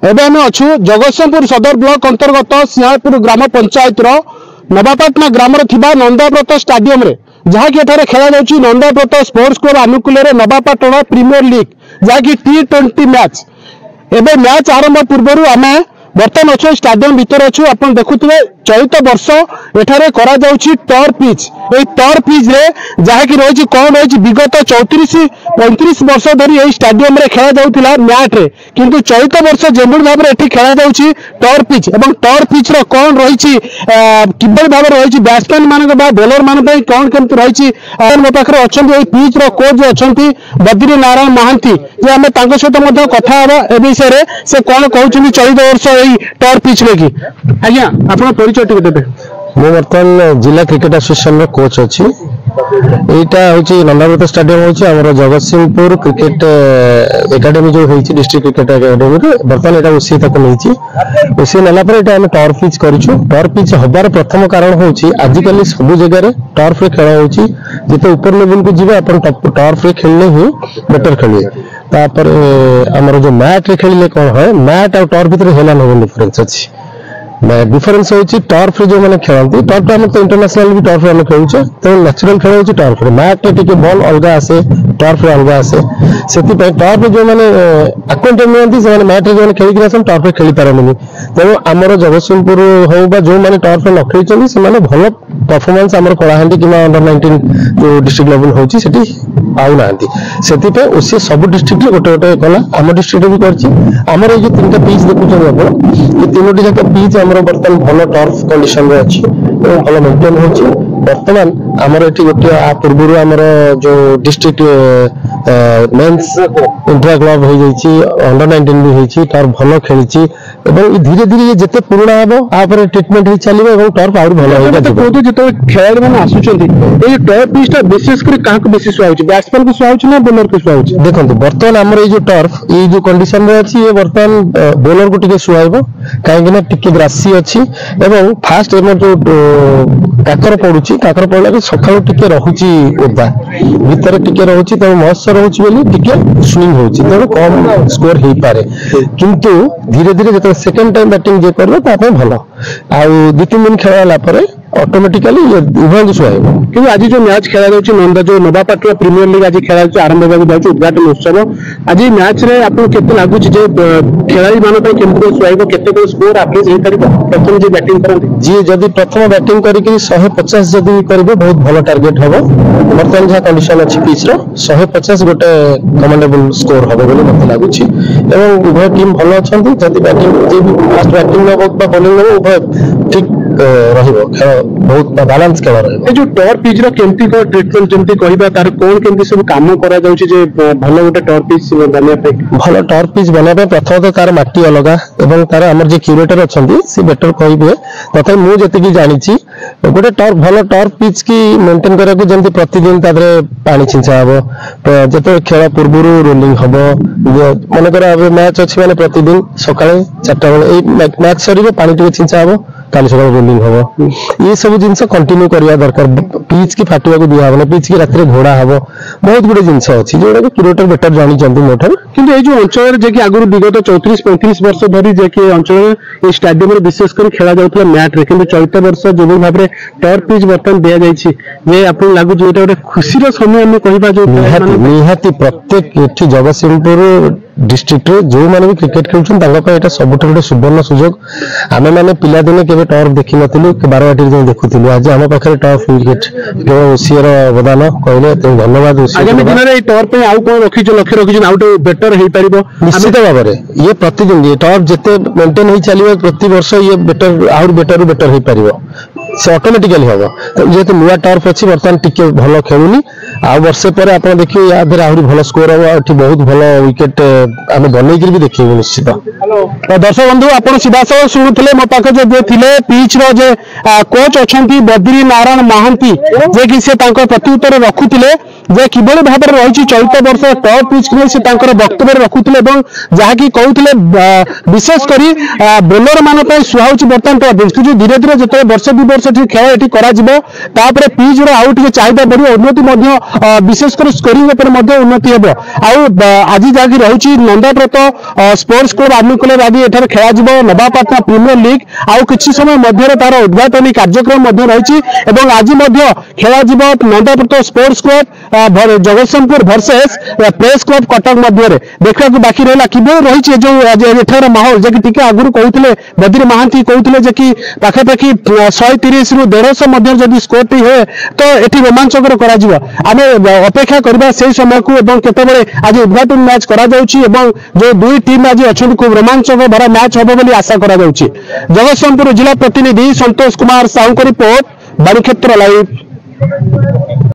एबे आम अच्छु जगतसिंहपुर सदर ब्लॉक अंतर्गत सिंहापुर ग्राम पंचायत नवापाटना ग्राम नंदाव्रत स्टाडियम जहाँकि एठारे खेला जाउछि नंदाव्रत स्पोर्ट्स क्लब आनुकूल्य नवापाटना प्रीमियर लीग जहाँकि T20 मैच एबे मैच आरंभ पूर्व आम बर्तमान अच्छे स्टाडियम भीतर अच्छु आप देखुए चलित वर्ष एठारे करा जाउछि टॉर पिच ए टॉर पिच रे जहाँकि रही कौन रही विगत 34-35 वर्ष धरी यही स्टाडियम रे खेला जाउथिला मैच रे किंतु चलित वर्ष जेभଳି भाव एठी खेला जाउछि टॉर पिच एवं टॉर पिच रो कौन रही किभଳି भाव रही बैट्समैन मान बोलर मान कौन केमती रही मो पाखे अच्छा पिच रो कोच जो अच्छा बद्री नारायण महांती जे आम सहित कथा हाँ ए विषय से कौन कहते चलित वर्ष यही टॉर पिच रे कि आज्ञा आप परिचय टे देते मु बर्तमान जिला क्रिकेट एसोसिएशन रो कोच अच्छी एटा होची नंदाव्रत स्टेडियम होची हमर जगतसिंहपुर क्रिकेट एकेडमी जो होईची डिस्ट्रिक्ट क्रिकेट एकेडमी रे बर्तमान एटा उसी तक नहींची उसी नेला पर एटा हम टर्फ पिच करिछु टर्फ पिच हबार प्रथम कारण होची आजिकली सब जगह रे टर्फ रे खेला होची जते ऊपर लेवल को जीवा अपन टर्फ रे खेलने ही बेटर खेलिए तापर हमर जो मैट रे खेलिले कोन है मैट और टर्फ भीतर हेला न डिफरेंस अछि डिफरेंस होची टर्फ जो माने खेलती टर्फ हम तो इंटरनेशनल भी टर्फ हम खेलुचे तो नेचुरल खेल होची टर्फ मैट टिके बॉल अलग आसे टर्फ अलग आसे सेति पे टर्फ जो माने अकाउंटेंट नियंती से माने मैट जो खेली ग्रासन टर्फ खेली पारनी तो हमर जगतसिंहपुर हो बा जो माने टर्फ न खेलचनी से माने भलो परफॉर्मेंस हमर कोलाहांडी कि अंडर 19 जो डिस्ट्रिक्ट लेवल होची सेति आउ नांती सेति पे उसे सब डिस्ट्रिक्ट गोटे गोटे कला हम डिस्ट्रिक्ट भी करछि हमर ए जो तीनटा पिच देखुछन आपण ये तीनोटी जक पिच बर्तमान भल टर्फ कंडीशन रे अच्छी भल मेंटेन होची बर्तमान आमर एठी गोटे आ पूर्व आमर जो डिस्ट्रिक्ट मेंस इंट्रा क्लब हो जाईची अंडर 19 भी होईची टर्फ भल खेलीची एवं धीरे धीरे ये जते पुराना हबो आ पर ट्रीटमेंट ही चलीबो एवं टर्फ आउर भल होइबो तो कोतो जते खेलाड़ी माने आसुचंती ए टर्फ पिचटा विशेष कर काक बेसिस सुआउची बैट्समैन को सुआउची ना बॉलर को सुआउची देखंतु बर्तमान आमर ए जो टर्फ ए जो कंडीशन रे अछि ये बर्तमान बॉलर को टिके सुआइबो काहेकि ना टिके ग्रासी अछि एवं फास्ट एमर जो काकर पडुची काकर पडला कि सखालो टिके रहुची ओदा भीतर टिके रहुची त मॉइस्चर रहुची बोली टिके स्विंग होची त कम स्कोर हेई पारे किंतु धीरे धीरे जते सेकंड टाइम बैटिंग जे करलो ता पे भलो आ 2-3 दिन खेलाला परे ऑटोमेटिकली ये उभय जो आइबो कि आज जो मैच खेला जाउची नंदा जो नवापाटना प्रीमियर लीग आज खेला जाउची आरंभ होबा जाउची उद्घाटन उत्सव आज मैच रे आपन केते लागुची जे खेलाड़ी मान पे केमते सुआइबो केते को स्कोर एवरेज हे करिबो प्रथम जे बैटिंग करंती जी जदी प्रथम बैटिंग करी कि 150 जदी करबो बहुत भलो टारगेट हबो वर्तमान जे कंडीशन अछि पिच रो 150 गोटे कमेंडेबल स्कोर हबो बोली मते लागुची एवं उभय टीम भलो अछंती जदी बैटिंग जे भी फास्ट बैटिंग न होत बा बॉलिंग न उभय ठीक रहिबो बहुत बैलेंस खेल रहिबो ए जो टॉर पिच रो केमती को ट्रीटमेंट जेमती कहिबा तार कोन केमती सब काम करा जाउची जे भलो गोटे टॉर पिच बनिया पे भलो टॉर पिच बनिया पे प्रथम तो तार माटी अलगा एवं तार हमर जे क्यूरेटर अछंती से बेटर कहिबे तथा मु जति की जानि छी गोटे टॉर भलो टॉर पिच की मेंटेन करा को जेमती प्रतिदिन तादरे पानी छिंचा हबो जते खेल पूर्वरु रोलिंग हबो माने कर मैच अछि माने प्रतिदिन सकाळे 4टा बेले ए मैच सरीबे पानी टिके छिंचा हबो काली सकाळ रोलिंग हबो ये सब जिंस कंटिन्यू करिया दरकार पिच की फाटिया को दिया हबो पिच की रात रे घोड़ा हबो बहुत गुडे जिंस अछि जोडा के क्रिएटर बेटर जानि चंदी मोठर किंतु ए जो अंचल जे कि आगुरु विगत 34-35 वर्ष धरि जे कि अंचल ए स्टेडियम रे विशेष कर खेला जाउतला मैच रे किंतु चलित वर्ष जो भाव रे टॉर पिच बर्तन दिया जाइछि जे आपन लागु जे एटा खुशी रो समय हम कहिबा जो निहाती प्रत्येक एठी जगतसिंहपुर डिस्ट्रिक्ट रे जो माने भी क्रिकेट खेलछन तांगा पे एटा सबुठ गोटे सुवर्ण सुजोग आमे माने पिला दिने केबे टर्फ देखि नथिलु के बारवाटी जे देखुथिलु आज हम पाखरे टर्फ क्रिकेट जो ओसीएर अवदान कहले ते धन्यवाद ओसीएर आगामी दिन रे टर्फ पे आउ कोन रखि जो लक्ष्य रखि जो आउट बेटर हेई परिबो निश्चित भाव रे ये प्रतिदिन ये टर्फ जते मेंटेन हेई चलिबो प्रति वर्ष ये बेटर आउट बेटर हेई परिबो से ऑटोमेटिकली होगा जेते नुवा टर्फ अछि वर्तमान टिके भलो खेलुनी आ वर्षे पर आपण देखियो या धरे आहुरी भलो स्कोर हो एठी बहुत भलो विकेट आमे बनै कि भी देखियो निश्चित हेलो तो दर्शक बंधु आपण सीधा सुनुथिले मो पाखे जे थिले पिच रो जे कोच अच्छा बद्री नारायण महांती जे कि से प्रत्युत्तर रखुले जे किभली भाव में रही चलित वर्ष टॉप पिच को से वक्तव्य रखुले जहाँकि कहते विशेषकर बोलर मान सुहाऊँ बर्तमान टॉप पिच कि धीरे धीरे जो वर्ष 2 वर्ष खेल ये कर पिच आउ टे चाहिदा बढ़ उन्नति विशेषकर स्कोरिंग उन्नति हे आज जहाँकि रही नंदाव्रत स्पोर्ट्स क्लब आर्मी क्लब आदि एठार खेल नवापाटना प्रीमियर लीग आउ किछि समय मध्य तार उद्घाटनी कार्यक्रम रही आज खेल Nandavrat sports club Jagatsinghpur versus press club Cuttack मध्य देखा बाकी रहा कि रही जो एठार माहौल जे कि आगुरी कहते बद्री महांती कहते कि पाखापाखि 130 रु 150 जदि स्कोर टी है तो ये रोमांचकर आम अपेक्षा करवा से समय को केतबे आज उद्घाटन मैच करा जो दुई टीम आज अच्छी खूब रोमांचक भरा मैच हम बोली आशा करा जगतसिंहपुर जिला प्रतिनिधि संतोष कुमार साहू रिपोर्ट बारीक्षेत्र लाइव।